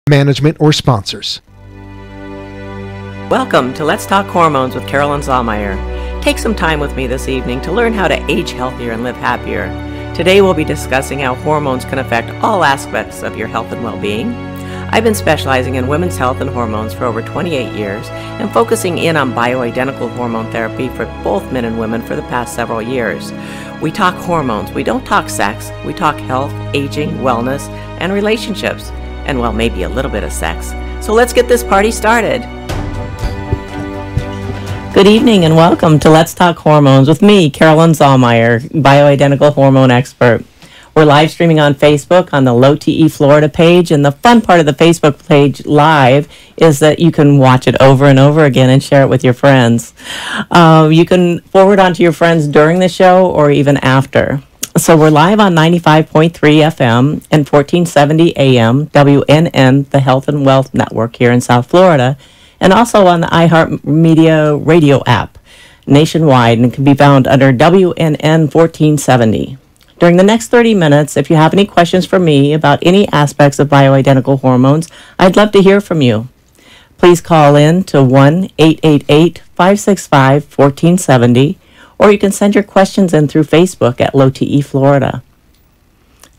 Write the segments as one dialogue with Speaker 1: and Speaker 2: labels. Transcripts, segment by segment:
Speaker 1: management, or sponsors.
Speaker 2: Welcome to Let's Talk Hormones with Carolyn Zallmeyer. Take some time with me this evening to learn how to age healthier and live happier. Today we'll be discussing how hormones can affect all aspects of your health and well-being. I've been specializing in women's health and hormones for over 28 years and focusing in on bioidentical hormone therapy for both men and women for the past several years. We talk hormones, we don't talk sex, we talk health, aging, wellness, and relationships, and well, maybe a little bit of sex. So let's get this party started. Good evening and welcome to Let's Talk Hormones with me, Carolyn Zallmeyer, bioidentical hormone expert. We're live streaming on Facebook on the LowTEFlorida page, and the fun part of the Facebook page live is that you can watch it over and over again and share it with your friends. You can forward on to your friends during the show or even after. So we're live on 95.3 FM and 1470 AM, WNN, the Health and Wealth Network here in South Florida, and also on the iHeartMedia radio app nationwide, and can be found under WNN 1470. During the next 30 minutes, if you have any questions for me about any aspects of bioidentical hormones, I'd love to hear from you. Please call in to 1-888-565-1470, or you can send your questions in through Facebook at LowTEFlorida.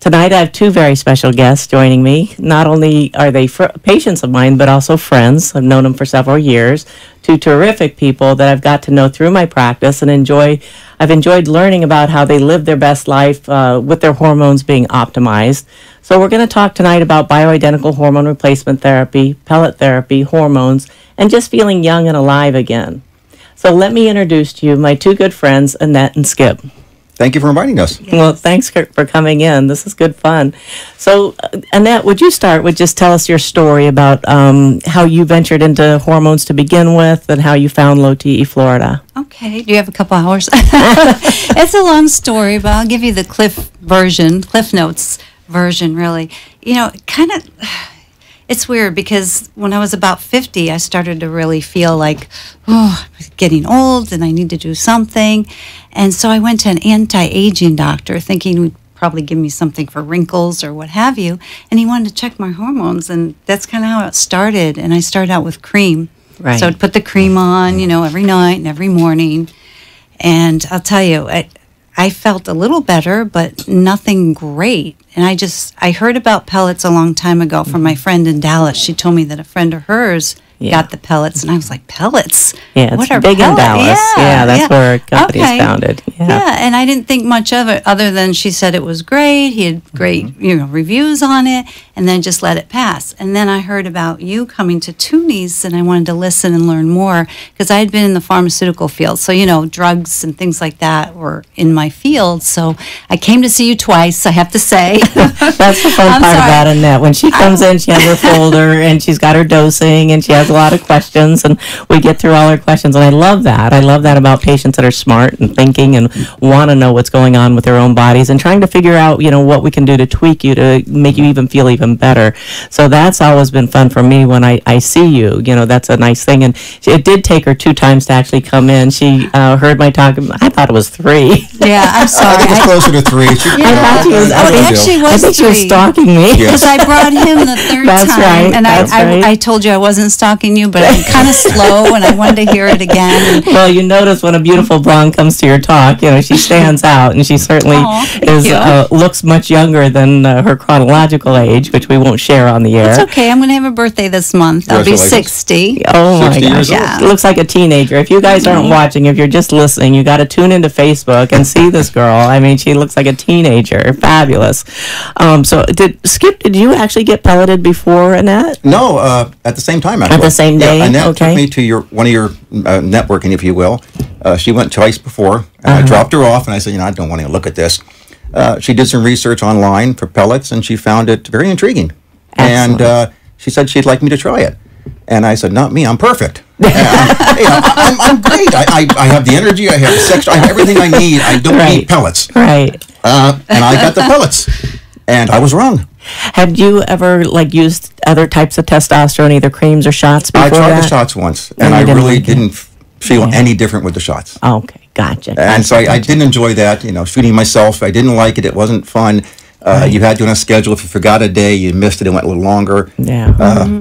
Speaker 2: Tonight, I have two very special guests joining me. Not only are they patients of mine, but also friends. I've known them for several years. Two terrific people that I've got to know through my practice and I've enjoyed learning about how they live their best life with their hormones being optimized. So we're going to talk tonight about bioidentical hormone replacement therapy, pellet therapy, hormones, and just feeling young and alive again. So let me introduce to you my two good friends, Annette and Skip.
Speaker 3: Thank you for inviting us.
Speaker 2: Well, thanks for coming in. This is good fun. So, Annette, would you start with just tell us your story about how you ventured into hormones to begin with and how you found LowTEFlorida?
Speaker 4: Okay. Do you have a couple hours? It's a long story, but I'll give you the Cliff Notes version, really. You know, it's weird because when I was about 50, I started to really feel like, I'm getting old and I need to do something. And so I went to an anti-aging doctor thinking he'd probably give me something for wrinkles or what have you. And he wanted to check my hormones. And that's kind of how it started. And I started out with cream.
Speaker 2: Right. So
Speaker 4: I'd put the cream on, every night and every morning. And I'll tell you, I felt a little better, but nothing great. And I heard about pellets a long time ago from my friend in Dallas. She told me that a friend of hers got the pellets, and I was like, pellets?
Speaker 2: Yeah, it's big in Dallas. Yeah, that's where a company is founded.
Speaker 4: Yeah, and I didn't think much of it other than she said it was great. He had great, reviews on it, and then just let it pass. And then I heard about you coming to Toonies, and I wanted to listen and learn more because I had been in the pharmaceutical field. So, drugs and things like that were in my field. So I came to see you twice, I have to say.
Speaker 2: That's the fun part about Annette. When she comes in, she has her folder, and she's got her dosing, and she has a lot of questions, and we get through all her questions, and I love that. I love that about patients that are smart and thinking and want to know what's going on with their own bodies and trying to figure out, what we can do to tweak you to make you even feel even better. So that's always been fun for me when I see you. That's a nice thing. And it did take her 2 times to actually come in. She heard my talk. I thought it was 3.
Speaker 4: Yeah, I'm sorry.
Speaker 3: I think it's closer to 3.
Speaker 2: I thought she was. I think she was stalking me.
Speaker 4: Because I brought him the third
Speaker 2: That's
Speaker 4: time.
Speaker 2: Right.
Speaker 4: And I told you I wasn't stalking you, but I'm kind of slow, and I wanted to hear it again.
Speaker 2: Well, you notice when a beautiful blonde comes to your talk, she stands out, and she certainly looks much younger than her chronological age, which we won't share on the air.
Speaker 4: It's okay. I'm going to have a birthday this month. I'll be 60.
Speaker 2: Oh, my
Speaker 3: 60
Speaker 2: gosh.
Speaker 4: Yeah.
Speaker 2: She looks like a teenager. If you guys aren't watching, if you're just listening, you got to tune into Facebook and see this girl. I mean, she looks like a teenager. Fabulous. So, Skip, did you actually get pelleted before, Annette?
Speaker 3: No, at the same time, actually.
Speaker 2: At the same day?
Speaker 3: Yeah, Annette took me to one of your networking, if you will. She went twice before, and I dropped her off, and I said, I don't want to look at this. She did some research online for pellets, and she found it very intriguing.
Speaker 2: Excellent.
Speaker 3: And she said she'd like me to try it. And I said, not me, I'm perfect. I'm great. I have the energy, I have the sex, I have everything I need. I don't need pellets.
Speaker 2: Right.
Speaker 3: And I got the pellets. And I was wrong.
Speaker 2: Had you ever used other types of testosterone, either creams or shots before
Speaker 3: I tried
Speaker 2: that?
Speaker 3: the shots once, and I really didn't feel any different with the shots.
Speaker 2: Okay, gotcha.
Speaker 3: And so I didn't enjoy that, shooting myself. I didn't like it. It wasn't fun. You had to on a schedule. If you forgot a day, you missed it, it went a little longer.
Speaker 2: Yeah.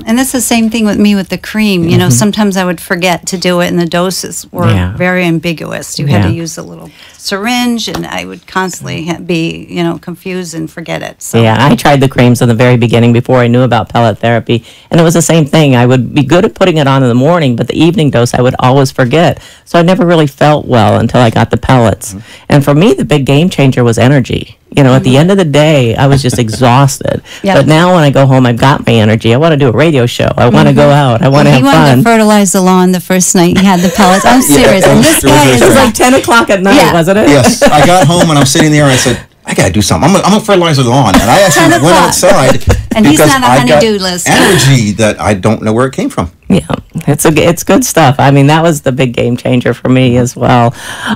Speaker 4: And that's the same thing with me with the cream. You know, sometimes I would forget to do it, and the doses were very ambiguous. You had to use a little syringe, and I would constantly be, you know, confused and forget it. So.
Speaker 2: Yeah, I tried the creams in the very beginning before I knew about pellet therapy, and it was the same thing. I would be good at putting it on in the morning, but the evening dose I would always forget. So I never really felt well until I got the pellets. And for me, the big game changer was energy. You know, at the end of the day, I was just exhausted. But now when I go home, I've got my energy. I want to do a radio show. I want to go out. I want to have fun.
Speaker 4: He wanted to fertilize the lawn the first night he had the pellets. I'm serious. And this guy
Speaker 2: it was like 10 o'clock at night, wasn't it?
Speaker 3: Yes. I got home and I'm sitting there and I said, I got to do something. I'm going to fertilize the lawn. And I actually went outside.
Speaker 4: And he's not a honey-do list.
Speaker 3: Energy that I don't know where it came from.
Speaker 2: Yeah, it's good stuff. I mean, that was the big game changer for me as well.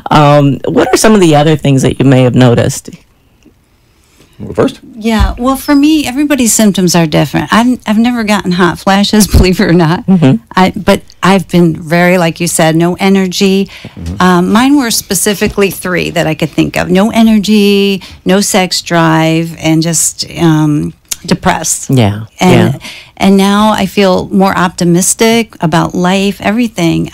Speaker 2: What are some of the other things that you may have noticed?
Speaker 3: First?
Speaker 4: Yeah, well, for me, everybody's symptoms are different. I've never gotten hot flashes, believe it or not. But I've been very, like you said, no energy. Mine were specifically 3 that I could think of: no energy, no sex drive, and just depressed. And now I feel more optimistic about life, everything.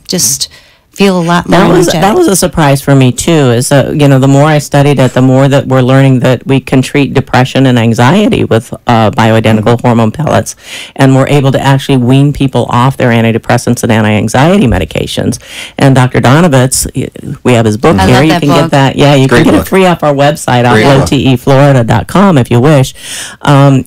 Speaker 4: Just feel a lot more energetic.
Speaker 2: That was a surprise for me too. Is you know, the more I studied it, the more that we're learning that we can treat depression and anxiety with bioidentical hormone pellets, and we're able to actually wean people off their antidepressants and anti-anxiety medications. And Dr. Donovitz, we have his book here. You can get that. Yeah, you can get it free off our website on LowTEFlorida.com if you wish.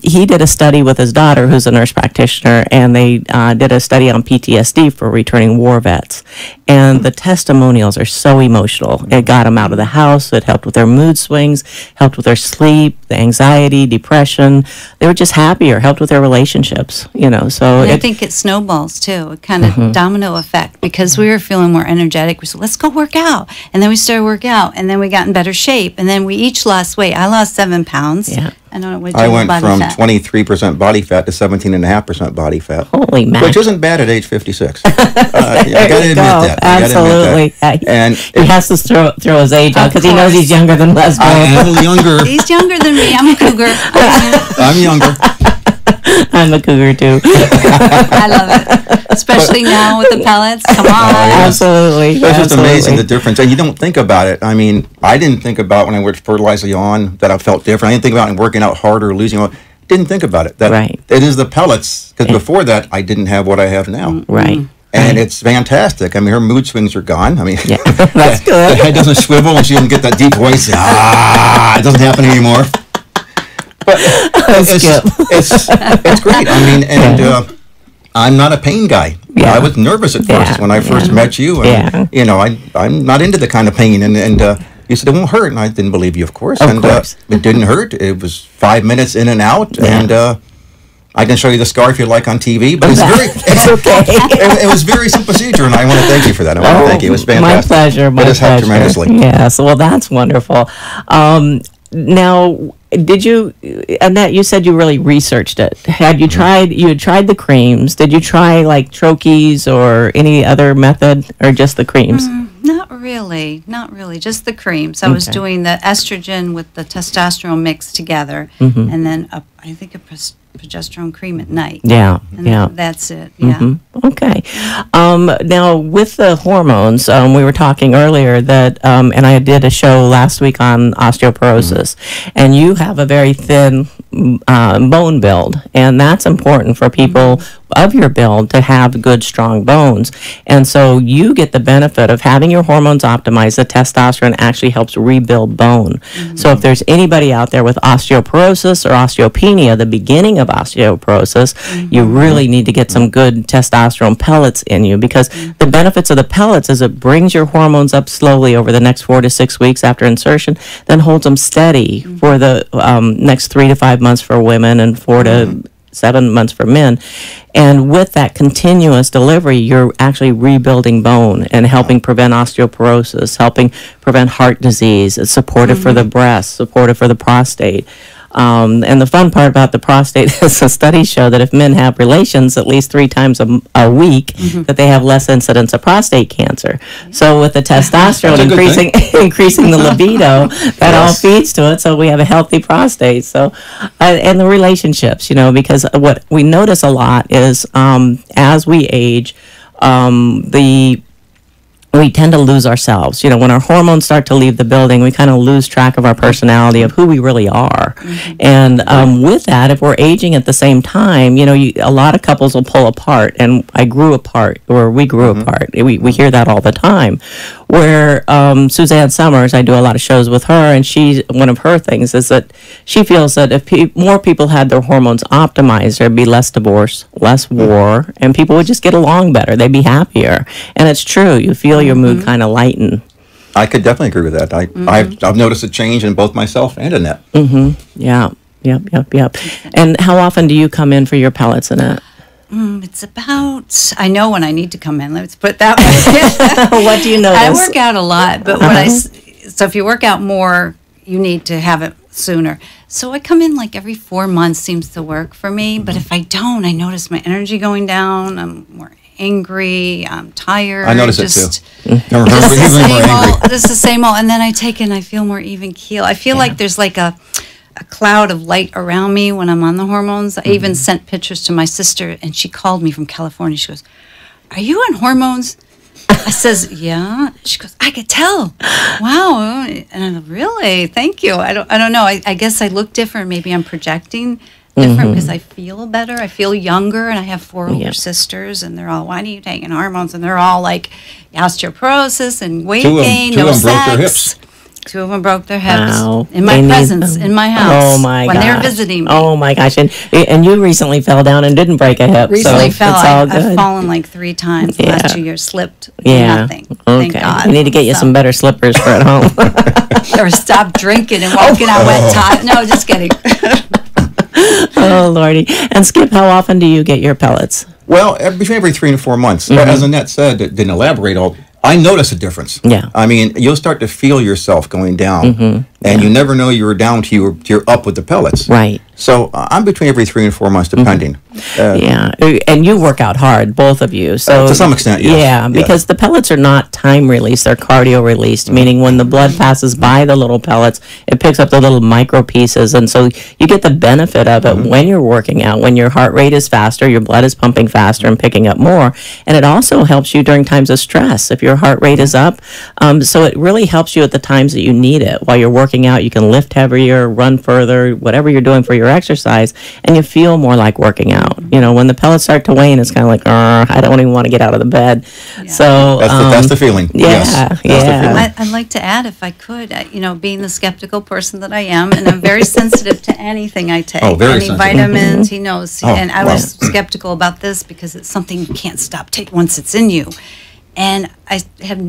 Speaker 2: He did a study with his daughter, who's a nurse practitioner, and they did a study on PTSD for returning war vets. And the testimonials are so emotional. It got them out of the house. It helped with their mood swings, helped with their sleep, the anxiety, depression. They were just happier, helped with their relationships, you know. So
Speaker 4: I think it snowballs too. It kind of domino effect, because we were feeling more energetic. We said, let's go work out. And then we started working out, and then we got in better shape. And then we each lost weight. I lost 7 pounds.
Speaker 2: Yeah.
Speaker 4: I don't know what
Speaker 3: I went from 23% body fat to 17.5% body fat.
Speaker 2: Holy man.
Speaker 3: Which isn't bad at age 56. I got to admit that.
Speaker 2: Absolutely.
Speaker 3: And
Speaker 2: he has to throw his age out because he knows he's younger than Leslie.
Speaker 3: I am younger.
Speaker 4: He's younger than me. I'm a cougar.
Speaker 3: I'm younger.
Speaker 2: I'm a cougar too.
Speaker 4: I love it, especially now with the pellets. Come on,
Speaker 2: absolutely.
Speaker 3: It's just amazing the difference, and you don't think about it. I mean, I didn't think about when I worked fertilize the lawn that I felt different. I didn't think about it working out harder, losing weight. Didn't think about it. That it is the pellets, because before that I didn't have what I have now.
Speaker 2: Right.
Speaker 3: And it's fantastic. I mean, her mood swings are gone. I mean,
Speaker 2: that's good.
Speaker 3: The head doesn't swivel, and she doesn't get that deep voice. It doesn't happen anymore. But it's great. I mean, and I'm not a pain guy. I was nervous at first when I first met you, and you know, I'm not into the kind of pain. And you said it won't hurt, and I didn't believe you, of course. Of course. It didn't hurt. It was 5 minutes in and out, and I can show you the scar if you like on TV. But it's okay. It was very simple procedure, and I want to thank you for that. I want to thank you. It was fantastic.
Speaker 2: My pleasure. My
Speaker 3: pleasure. It has helped tremendously.
Speaker 2: Yes. Well, that's wonderful. Now, did you, Annette, you said you really researched it. Had you tried the creams? Did you try like troches or any other method, or just the creams?
Speaker 4: Not really, just the creams. I was doing the estrogen with the testosterone mixed together, and then I think a progesterone cream at night. And that's it.
Speaker 2: Okay. Now, with the hormones, we were talking earlier that, and I did a show last week on osteoporosis, and you have a very thin bone build, and that's important for people of your build to have good, strong bones. And so you get the benefit of having your hormones optimized. The testosterone actually helps rebuild bone. So if there's anybody out there with osteoporosis or osteopenia, the beginning of osteoporosis, you really need to get some good testosterone pellets in you, because the benefits of the pellets is it brings your hormones up slowly over the next 4 to 6 weeks after insertion, then holds them steady for the next 3 to 5 months for women and 4 to 7 months for men. And with that continuous delivery, you're actually rebuilding bone and helping prevent osteoporosis, helping prevent heart disease. It's supportive for the breast, supportive for the prostate. And the fun part about the prostate is the studies show that if men have relations at least 3 times a week, that they have less incidence of prostate cancer. So with the testosterone increasing the libido, that all feeds to it. So we have a healthy prostate. So, and the relationships, because what we notice a lot is as we age, we tend to lose ourselves. When our hormones start to leave the building, we kind of lose track of our personality, of who we really are. And with that, if we're aging at the same time, a lot of couples will pull apart. And I grew apart, or we grew apart. We hear that all the time. Where Suzanne Summers, I do a lot of shows with her, and one of her things is that she feels that if more people had their hormones optimized, there'd be less divorce, less war, and people would just get along better. They'd be happier. And it's true. You feel your mood kind of lighten.
Speaker 3: I could definitely agree with that. I've noticed a change in both myself and Annette.
Speaker 2: Yeah. Yep. And how often do you come in for your pellets, Annette?
Speaker 4: It's about, I know when I need to come in, let's put it that way.
Speaker 2: What do you notice?
Speaker 4: I work out a lot, but so if you work out more, you need to have it sooner. So I come in like every 4 months seems to work for me, but if I don't, I notice my energy going down, I'm more angry, I'm tired.
Speaker 3: I notice it too.
Speaker 4: Just the same old, and then I take it and I feel more even keel. I feel like there's like a cloud of light around me when I'm on the hormones. I even sent pictures to my sister, and she called me from California. She goes, "Are you on hormones?" I says, "Yeah." She goes, "I could tell." Wow. And I'm like, "Really? Thank you." I don't know. I guess I look different. Maybe I'm projecting different because I feel better. I feel younger, and I have 4 older sisters, and they're all, "Why are you taking hormones?" And they're all like osteoporosis and weight gain, no sex. Broke their hips. 2 of them broke their hips in my presence, in my house.
Speaker 2: Oh my gosh!
Speaker 4: When they were visiting me.
Speaker 2: Oh my gosh! And you recently fell down and didn't break a hip.
Speaker 4: Recently
Speaker 2: so
Speaker 4: fell.
Speaker 2: It's all good.
Speaker 4: I've fallen like 3 times. The last 2 years, slipped.
Speaker 2: Yeah.
Speaker 4: Nothing.
Speaker 2: Okay.
Speaker 4: Thank God.
Speaker 2: You need to get you some better slippers for at home.
Speaker 4: Or stop drinking and walking on wet top. No, just kidding.
Speaker 2: Oh Lordy! And Skip, how often do you get your pellets?
Speaker 3: Well, between every 3 and 4 months. As Annette said, didn't elaborate all. I notice a difference.
Speaker 2: Yeah.
Speaker 3: I mean, you'll start to feel yourself going down, and you never know you were down till you're up with the pellets.
Speaker 2: Right.
Speaker 3: So I'm between every 3 and 4 months, depending.
Speaker 2: Yeah, and you work out hard, both of you. So
Speaker 3: to some extent, yes.
Speaker 2: Yeah, because the pellets are not time released; they're cardio released, meaning when the blood passes by the little pellets, it picks up the little micro pieces, and so you get the benefit of it when you're working out. When your heart rate is faster, your blood is pumping faster and picking up more, and it also helps you during times of stress if your heart rate is up. So it really helps you at the times that you need it. While you're working out, you can lift heavier, run further, whatever you're doing for your exercise, and you feel more like working out. When the pellets start to wane, it's kind of like, I don't even want to get out of the bed. Yeah. So
Speaker 3: that's the feeling.
Speaker 2: Yeah,
Speaker 3: yes,
Speaker 2: yeah.
Speaker 4: I'd like to add, if I could, being the skeptical person that I am, and I'm very sensitive to anything I take.
Speaker 3: Oh, very
Speaker 4: Any
Speaker 3: sensitive.
Speaker 4: vitamins, he knows. And I was skeptical about this because it's something you can't stop taking once it's in you. And I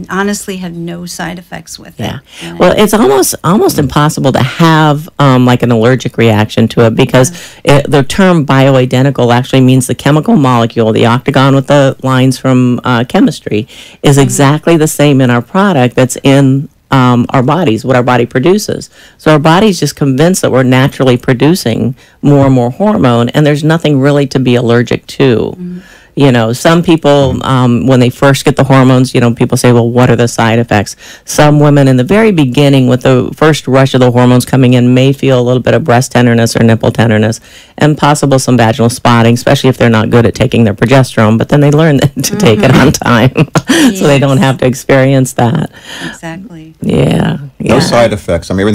Speaker 4: honestly have no side effects with it.
Speaker 2: Yeah. Well, it's almost impossible to have like an allergic reaction to it because the term bioidentical actually means the chemical molecule, the octagon with the lines from chemistry, is exactly the same in our product that's in our bodies, what our body produces. So our body's just convinced that we're naturally producing more and more hormone, and there's nothing really to be allergic to. Some people, when they first get the hormones, people say, well, what are the side effects? Some women in the very beginning with the first rush of the hormones coming in may feel a little bit of breast tenderness or nipple tenderness and possible some vaginal spotting, especially if they're not good at taking their progesterone, but then they learn to take it on time so they don't have to experience that.
Speaker 4: Exactly.
Speaker 2: Yeah.
Speaker 3: No side effects. I mean,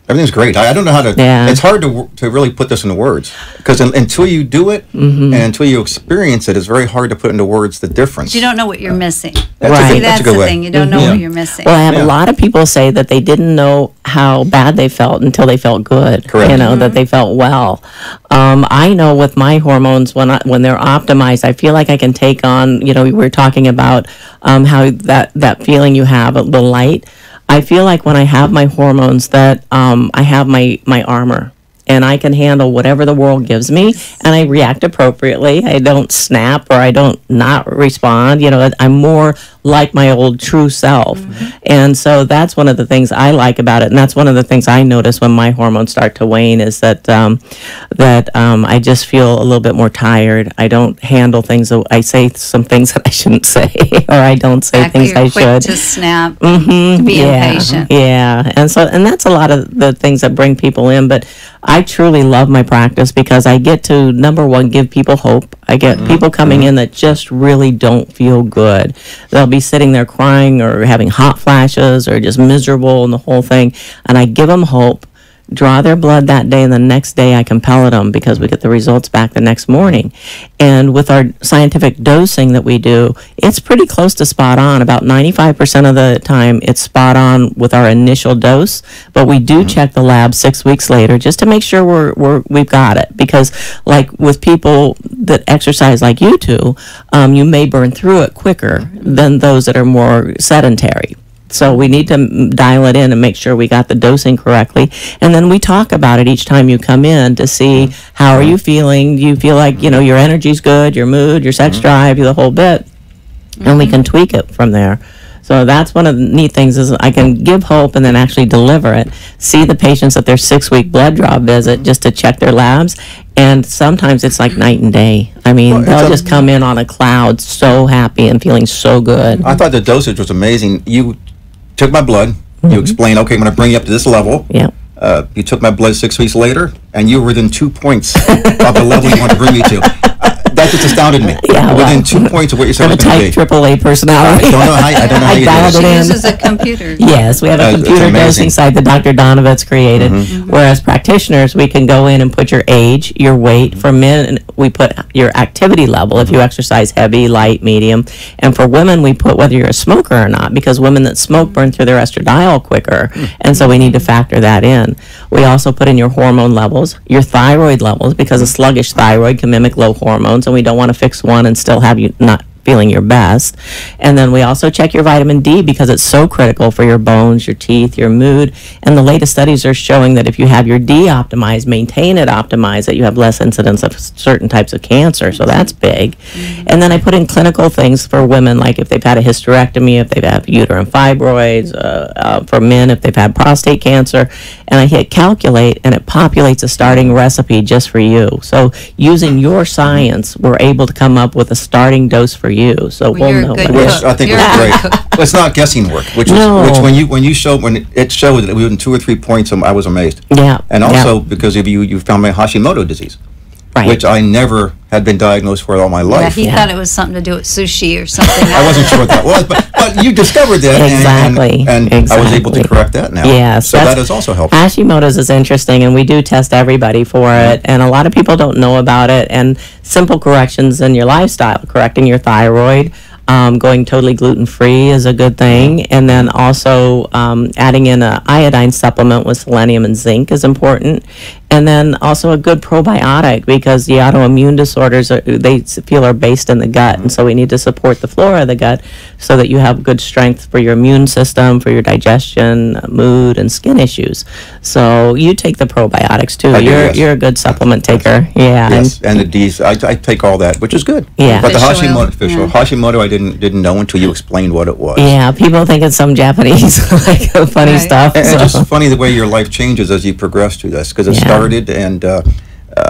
Speaker 3: everything's great. I don't know how to.
Speaker 2: Yeah.
Speaker 3: It's hard to really put this into words because until you do it and until you experience it, it's very hard to put into words the difference.
Speaker 4: You don't know what you're missing.
Speaker 3: That's a good way.
Speaker 4: Thing. You don't know what you're missing.
Speaker 2: Well, I have a lot of people say that they didn't know how bad they felt until they felt good.
Speaker 3: Correct.
Speaker 2: That they felt well. I know with my hormones when they're optimized, I feel like I can take on. We were talking about how that feeling you have, the light. I feel like when I have my hormones that I have my armor. and I can handle whatever the world gives me, and I react appropriately. I don't snap or I don't not respond. I'm more like my old true self. And so that's one of the things I like about it, and that's one of the things I notice when my hormones start to wane is that I just feel a little bit more tired. I don't handle things. I say some things that I shouldn't say, or I don't say things I should.
Speaker 4: To snap, to be impatient.
Speaker 2: Yeah, and that's a lot of the things that bring people in. But I truly love my practice because I get to, number one, give people hope. I get people coming in that just really don't feel good. They'll be sitting there crying or having hot flashes or just miserable and the whole thing, and I give them hope. Draw their blood that day, and the next day I can pellet them because we get the results back the next morning. And with our scientific dosing that we do, it's pretty close to spot on. About 95% of the time, it's spot on with our initial dose. But we do check the lab 6 weeks later just to make sure we've got it. Because, like with people that exercise like you two, you may burn through it quicker than those that are more sedentary. So we need to dial it in and make sure we got the dosing correctly. And then we talk about it each time you come in to see how are you feeling. Do you feel like, your energy's good, your mood, your sex drive, the whole bit. And we can tweak it from there. So that's one of the neat things is I can give hope and then actually deliver it. See the patients at their 6-week blood draw visit just to check their labs. And sometimes it's like night and day. I mean, they'll just come in on a cloud so happy and feeling so good.
Speaker 3: I thought the dosage was amazing. You took my blood. You explained, okay, I'm going to bring you up to this level.
Speaker 2: Yeah.
Speaker 3: You took my blood 6 weeks later, and you were within 2 points of the level you want to bring me to. That just astounded me.
Speaker 2: Yeah,
Speaker 3: within 2 points of what you said
Speaker 2: I'm
Speaker 3: was
Speaker 2: a
Speaker 3: going to
Speaker 2: type
Speaker 3: be.
Speaker 2: AAA personality.
Speaker 3: I don't know how you
Speaker 2: dialed
Speaker 3: do
Speaker 2: it
Speaker 3: it.
Speaker 2: in.
Speaker 4: Uses a computer.
Speaker 2: Yes, we have a
Speaker 3: It's
Speaker 2: computer
Speaker 3: amazing.
Speaker 2: dosing site that Dr. Donovitz created. Whereas practitioners, we can go in and put your age, your weight. For men, we put your activity level, if you exercise heavy, light, medium. And for women, we put whether you're a smoker or not, because women that smoke burn through their estradiol quicker. And so we need to factor that in. We also put in your hormone levels, your thyroid levels, because a sluggish thyroid can mimic low hormones, and we don't want to fix one and still have you not feeling your best. And then we also check your vitamin D because it's so critical for your bones, your teeth, your mood. And the latest studies are showing that if you have your D optimized, maintain it optimized, that you have less incidence of certain types of cancer. So that's big. And then I put in clinical things for women, like if they've had a hysterectomy, if they've had uterine fibroids, for men, if they've had prostate cancer. And I hit calculate, and it populates a starting recipe just for you. So using your science, we're able to come up with a starting dose for you. So
Speaker 4: Well, you're
Speaker 2: we'll know
Speaker 4: a good
Speaker 2: what it
Speaker 3: Which
Speaker 2: is.
Speaker 4: cook.
Speaker 3: I think
Speaker 4: You're
Speaker 3: was
Speaker 4: a
Speaker 3: great.
Speaker 4: good cook.
Speaker 3: But it's not guessing work, which when it showed that within 2 or 3 points, I was amazed.
Speaker 2: Yeah.
Speaker 3: And also because of you found my Hashimoto disease,
Speaker 2: Right.
Speaker 3: which I never had been diagnosed for all my
Speaker 4: Yeah,
Speaker 3: life.
Speaker 4: he thought it was something to do with sushi or something.
Speaker 3: I wasn't sure what that was, but you discovered that,
Speaker 2: Exactly.
Speaker 3: and I was able to
Speaker 2: Exactly.
Speaker 3: correct that now.
Speaker 2: Yes,
Speaker 3: so
Speaker 2: that's-
Speaker 3: that has also helped.
Speaker 2: Hashimoto's is interesting, and we do test everybody for it, and a lot of people don't know about it. And simple corrections in your lifestyle, correcting your thyroid, going totally gluten-free is a good thing, and then also adding in an iodine supplement with selenium and zinc is important. And then also a good probiotic, because the autoimmune disorders they feel are based in the gut, and so we need to support the flora of the gut so that you have good strength for your immune system, for your digestion, mood, and skin issues. So you take the probiotics too.
Speaker 3: I do, yes.
Speaker 2: You're a good supplement taker. Yeah.
Speaker 3: Yes, and the D's. I take all that, which is good.
Speaker 2: Yeah.
Speaker 3: But the
Speaker 4: Fish oil,
Speaker 3: Hashimoto I didn't know until you explained what it was.
Speaker 2: Yeah, people think it's some Japanese like funny
Speaker 4: Right.
Speaker 2: stuff.
Speaker 3: And
Speaker 2: so-
Speaker 3: it's just funny the way your life changes as you progress through this, because it
Speaker 2: Yeah.
Speaker 3: started, and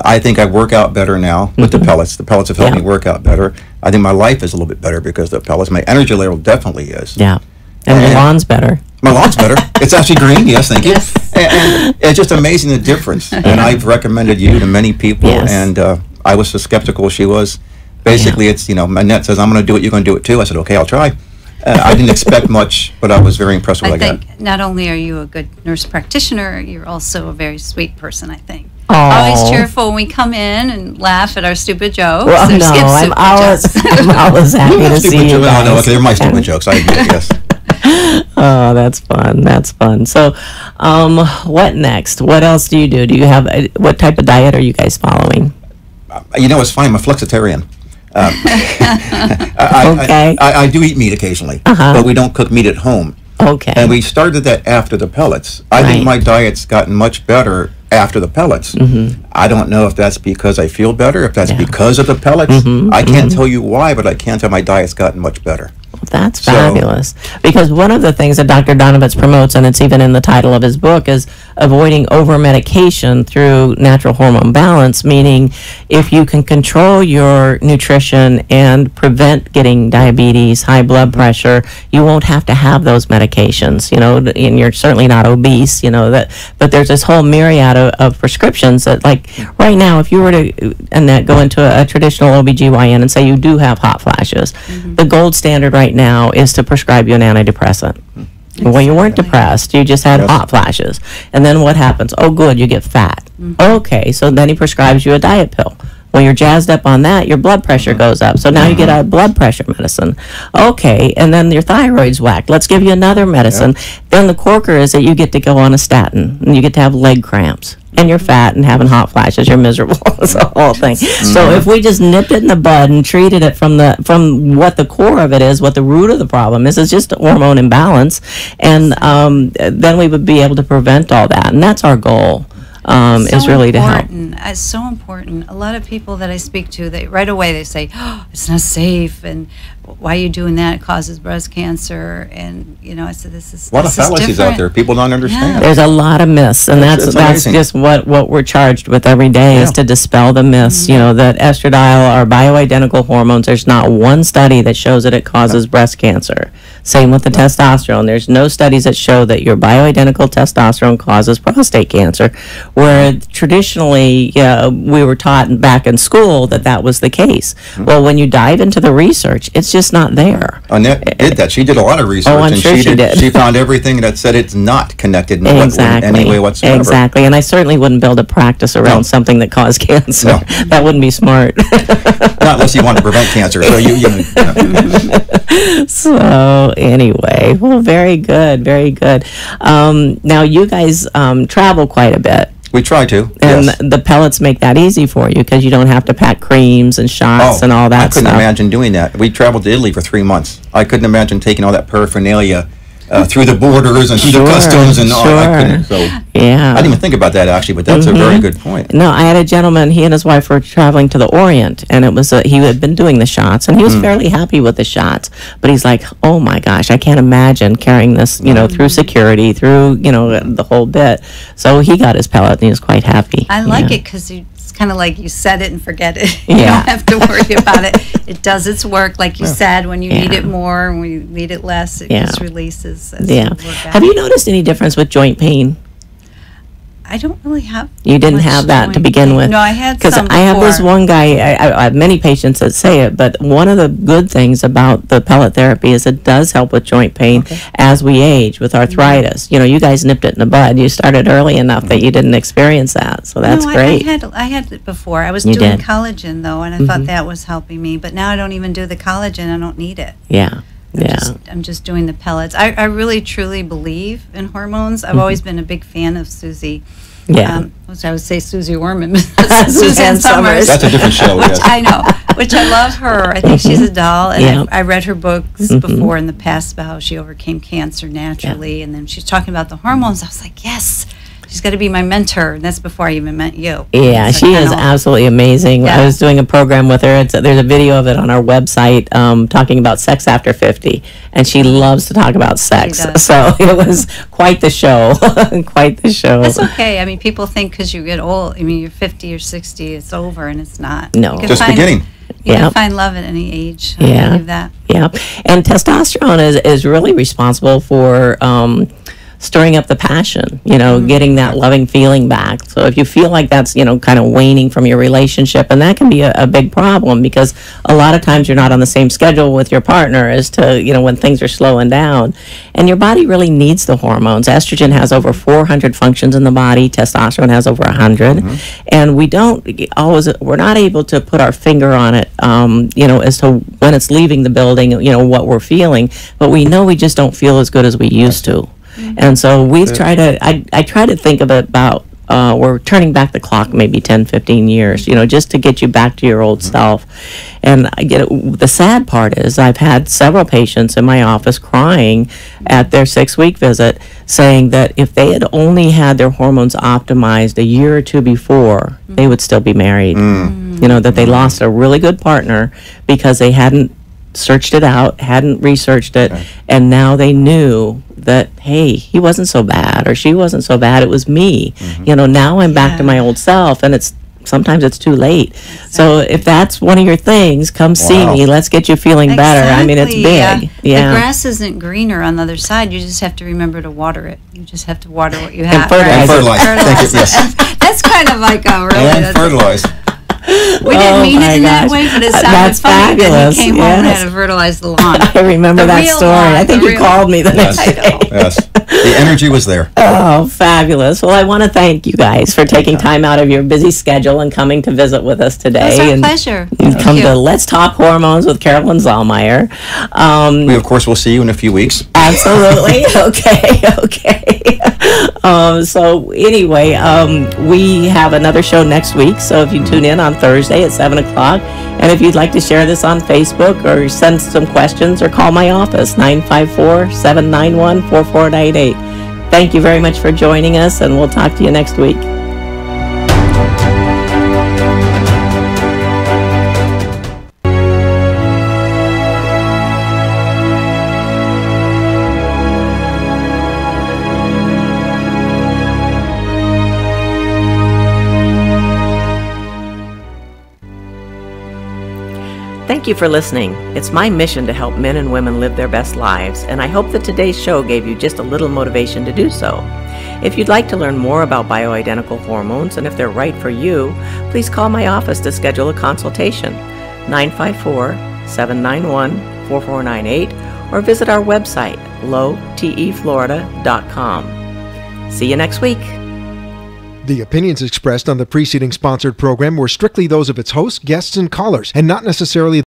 Speaker 3: I think I work out better now with the pellets. The pellets have helped
Speaker 2: Yeah.
Speaker 3: me work out better. I think my life is a little bit better because of the pellets. My energy level definitely is.
Speaker 2: Yeah. And the
Speaker 3: And-
Speaker 2: lawn's better.
Speaker 3: My lawn's better. It's actually green. Yes, thank you.
Speaker 4: Yes.
Speaker 3: And it's just amazing the difference. And I've recommended you to many people,
Speaker 2: Yes.
Speaker 3: and I was as skeptical as she was. Basically, it's, Annette says, I'm going to do it, you're going to do it too. I said, okay, I'll try. I didn't expect much, but I was very impressed with
Speaker 4: I
Speaker 3: what I got.
Speaker 4: think not only are you a good nurse practitioner, you're also a very sweet person, I think.
Speaker 2: Aw.
Speaker 4: Always cheerful when we come in and laugh at our stupid jokes.
Speaker 2: Well,
Speaker 4: or
Speaker 2: no,
Speaker 4: skip
Speaker 2: I'm
Speaker 4: stupid
Speaker 2: always,
Speaker 4: jokes.
Speaker 2: I'm always happy to
Speaker 3: Stupid
Speaker 2: see you
Speaker 3: jokes.
Speaker 2: guys.
Speaker 3: No, okay, they're my stupid jokes. I admit, yes.
Speaker 2: Oh, that's fun. That's fun. So, what next? What else do you do? Do you have, what type of diet are you guys following?
Speaker 3: It's funny. I'm a flexitarian.
Speaker 2: Okay.
Speaker 3: I do eat meat occasionally, but we don't cook meat at home.
Speaker 2: Okay.
Speaker 3: And we started that after the pellets. I think
Speaker 2: Right.
Speaker 3: my diet's gotten much better after the pellets. I don't know if that's because I feel better, if that's
Speaker 2: Yeah.
Speaker 3: because of the pellets. I can't tell you why, but I can tell my diet's gotten much better.
Speaker 2: That's fabulous. Because one of the things that Dr. Donovitz promotes, and it's even in the title of his book, is avoiding over-medication through natural hormone balance, meaning if you can control your nutrition and prevent getting diabetes, high blood pressure, you won't have to have those medications, and you're certainly not obese, but there's this whole myriad of prescriptions that, like, right now, if you were to, Annette, go into a traditional OBGYN and say you do have hot flashes, the gold standard right now is to prescribe you an antidepressant. Well, you weren't depressed, you just had hot flashes. And then what happens? Oh, good, you get fat. Okay, so then he prescribes you a diet pill. When you're jazzed up on that, your blood pressure goes up. So now you get a blood pressure medicine. Okay, and then your thyroid's whacked. Let's give you another medicine. Then the corker is that you get to go on a statin, and you get to have leg cramps. And you're fat and having hot flashes, you're miserable. It's the whole thing. So if we just nipped it in the bud and treated it from what the core of it is, what the root of the problem is, it's just a hormone imbalance, and then we would be able to prevent all that. And that's our goal. Is really to help.
Speaker 4: It's so important. A lot of people that I speak to, they right away they say, "Oh, it's not safe," and why are you doing that? It causes breast cancer. And I said, "This is
Speaker 3: a lot of fallacies out there. People don't understand."
Speaker 2: There's a lot of myths, and that's just what we're charged with every day is to dispel the myths. That estradiol are bioidentical hormones. There's not one study that shows that it causes breast cancer. Same with the testosterone. There's no studies that show that your bioidentical testosterone causes prostate cancer, where traditionally we were taught back in school that was the case. Well, when you dive into the research, it's just not there.
Speaker 3: Annette did that. She did a lot of research.
Speaker 2: I'm sure she did.
Speaker 3: She found everything that said it's not connected in any way whatsoever.
Speaker 2: Exactly. And I certainly wouldn't build a practice around something that caused cancer.
Speaker 3: No.
Speaker 2: That wouldn't be smart.
Speaker 3: Not unless you want to prevent cancer. So
Speaker 2: So anyway, well, very good, very good. Now you guys travel quite a bit.
Speaker 3: We try to.
Speaker 2: And
Speaker 3: yes.
Speaker 2: the pellets make that easy for you because you don't have to pack creams and shots and all that
Speaker 3: I couldn't
Speaker 2: stuff.
Speaker 3: imagine doing that. We traveled to Italy for 3 months. I couldn't imagine taking all that paraphernalia through the borders and through the customs and all. I couldn't. So
Speaker 2: yeah.
Speaker 3: I didn't even think about that actually, but that's a very good point.
Speaker 2: No, I had a gentleman, he and his wife were traveling to the Orient, and it was he had been doing the shots, and he was fairly happy with the shots, but he's like, oh my gosh, I can't imagine carrying this, through security, through, the whole bit. So he got his pellet, and he was quite happy.
Speaker 4: I like it because it's kind of like you set it and forget it.
Speaker 2: Yeah.
Speaker 4: You don't have to worry about it. It does its work, like you said. When you need it more and when you need it less, it just releases.
Speaker 2: Have you noticed any difference with joint pain?
Speaker 4: I don't really have.
Speaker 2: You didn't have that to begin with.
Speaker 4: No, I had
Speaker 2: because
Speaker 4: some
Speaker 2: I have this
Speaker 4: before.
Speaker 2: one guy. I have many patients that say it, but one of the good things about the pellet therapy is it does help with joint pain as we age with arthritis. You guys nipped it in the bud. You started early enough that you didn't experience that, so that's great.
Speaker 4: I had it before. I was
Speaker 2: You
Speaker 4: doing
Speaker 2: did.
Speaker 4: collagen though, and I thought that was helping me. But now I don't even do the collagen. I don't need it.
Speaker 2: Yeah.
Speaker 4: I'm just doing the pellets. I really truly believe in hormones. I've always been a big fan of Susie. Which I would say Susie Orman, Suzanne Summers.
Speaker 3: That's a different show. Yes.
Speaker 4: I know, which I love her. I think she's a doll, and I read her books before in the past about how she overcame cancer naturally, and then she's talking about the hormones. I was like, yes. She's got to be my mentor, and that's before I even met you.
Speaker 2: Yeah,
Speaker 4: So
Speaker 2: she is absolutely amazing.
Speaker 4: Yeah.
Speaker 2: I was doing a program with her. There's a video of it on our website talking about sex after 50, and she loves to talk about sex.
Speaker 4: She does.
Speaker 2: So it was quite the show, quite the show.
Speaker 4: That's okay. I mean, people think because you get old, I mean, you're 50 or 60, it's over, and it's not.
Speaker 2: No.
Speaker 4: You can
Speaker 3: Just beginning.
Speaker 4: You can find love at any age. I
Speaker 2: Yeah.
Speaker 4: believe that.
Speaker 2: Yeah, and testosterone is really responsible for stirring up the passion, getting that loving feeling back. So if you feel like that's, kind of waning from your relationship, and that can be a big problem because a lot of times you're not on the same schedule with your partner as to, when things are slowing down. And your body really needs the hormones. Estrogen has over 400 functions in the body. Testosterone has over 100. And we're not able to put our finger on it, as to when it's leaving the building, what we're feeling. But we know we just don't feel as good as we used to. And so I try to think of it about we're turning back the clock maybe 10, 15 years, just to get you back to your old self. And I get it. The sad part is I've had several patients in my office crying at their 6-week visit, saying that if they had only had their hormones optimized a year or two before, they would still be married. That they lost a really good partner because they hadn't searched it out, hadn't researched it, and now they knew that, hey, he wasn't so bad or she wasn't so bad, it was me. Now I'm back to my old self, and sometimes it's too late. Exactly. So if that's one of your things, come see me. Let's get you feeling better. I mean, it's big.
Speaker 4: The grass isn't greener on the other side. You just have to remember to water it. You just have to water what you have.
Speaker 3: And fertilize. Thank you. Yes.
Speaker 4: That's kind of like a really...
Speaker 3: And fertilize.
Speaker 4: We didn't mean it in that way, but it sounded funny
Speaker 2: fabulous.
Speaker 4: That he came home and had to fertilize the lawn.
Speaker 2: I remember that story. I think you called me the next day.
Speaker 3: Yes. The energy was there.
Speaker 2: Oh, fabulous. Well, I want to thank you guys for taking time out of your busy schedule and coming to visit with us today.
Speaker 4: It was our pleasure.
Speaker 2: Come to Let's Talk Hormones with Carolyn Zallmeyer.
Speaker 3: We, of course, will see you in a few weeks.
Speaker 2: Absolutely. Okay. So anyway, we have another show next week. So if you tune in on Thursday at 7 o'clock, and if you'd like to share this on Facebook or send some questions or call my office, 954-791-4498. Thank you very much for joining us, and we'll talk to you next week. Thank you for listening. It's my mission to help men and women live their best lives, and I hope that today's show gave you just a little motivation to do so. If you'd like to learn more about bioidentical hormones and if they're right for you, please call my office to schedule a consultation, 954-791-4498, or visit our website, LowTEFlorida.com. See you next week.
Speaker 1: The opinions expressed on the preceding sponsored program were strictly those of its hosts, guests, and callers, and not necessarily